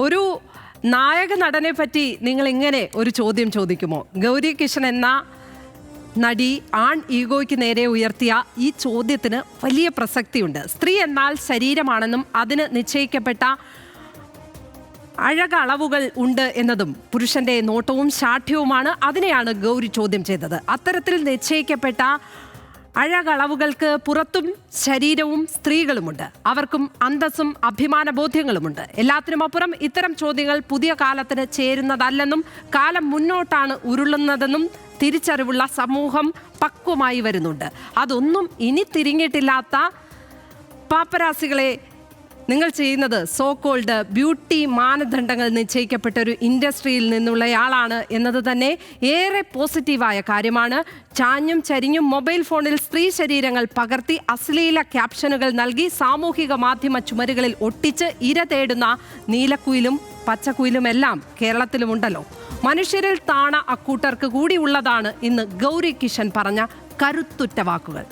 ഒരു നായക നടനെ പറ്റി നിങ്ങൾ ഇങ്ങനെ ഒരു ചോദ്യം ചോദിക്കുമോ? ഗൗരി കിഷൻ എന്ന നടി ആൺ ഈഗോയ്ക്ക് നേരെ ഉയർത്തിയ ഈ ചോദ്യത്തിന് വലിയ പ്രസക്തിയുണ്ട്. സ്ത്രീ എന്നാൽ ശരീരമാണെന്നും അതിന് നിശ്ചയിക്കപ്പെട്ട അഴകളവുകൾ ഉണ്ട് എന്നതും പുരുഷന്റെ നോട്ടവും ശാഠ്യവുമാണ്. അതിനെയാണ് ഗൗരി ചോദ്യം ചെയ്തത്. അത്തരത്തിൽ നിശ്ചയിക്കപ്പെട്ട അഴകളവുകൾക്ക് പുറത്തും ശരീരവും സ്ത്രീകളുമുണ്ട്. അവർക്കും അന്തസ്സും അഭിമാന ബോധ്യങ്ങളുമുണ്ട്. എല്ലാത്തിനുമപ്പുറം ഇത്തരം ചോദ്യങ്ങൾ പുതിയ കാലത്തിന് ചേരുന്നതല്ലെന്നും കാലം മുന്നോട്ടാണ് ഉരുളുന്നതെന്നും തിരിച്ചറിവുള്ള സമൂഹം പക്വമായി വരുന്നുണ്ട്. അതൊന്നും ഇനി തിരിഞ്ഞിട്ടില്ലാത്ത പാപ്പരാസികളെ നിങ്ങൾ ചെയ്യുന്നത് സോ കോൾഡ് ബ്യൂട്ടി മാനദണ്ഡങ്ങൾ നിശ്ചയിക്കപ്പെട്ട ഒരു ഇൻഡസ്ട്രിയിൽ നിന്നുള്ളയാളാണ് എന്നത് തന്നെ ഏറെ പോസിറ്റീവായ കാര്യമാണ്. ചാഞ്ഞും ചരിഞ്ഞും മൊബൈൽ ഫോണിൽ സ്ത്രീ ശരീരങ്ങൾ പകർത്തി അശ്ലീല ക്യാപ്ഷനുകൾ നൽകി സാമൂഹിക മാധ്യമ ചുമരുകളിൽ ഒട്ടിച്ച് ഇര തേടുന്ന നീലക്കുയിലും പച്ചക്കുയിലുമെല്ലാം കേരളത്തിലുമുണ്ടല്ലോ. മനുഷ്യരിൽ താണ അക്കൂട്ടർക്ക് കൂടി ഉള്ളതാണ് ഇന്ന് ഗൗരി കിഷൻ പറഞ്ഞ കരുത്തുറ്റ വാക്കുകൾ.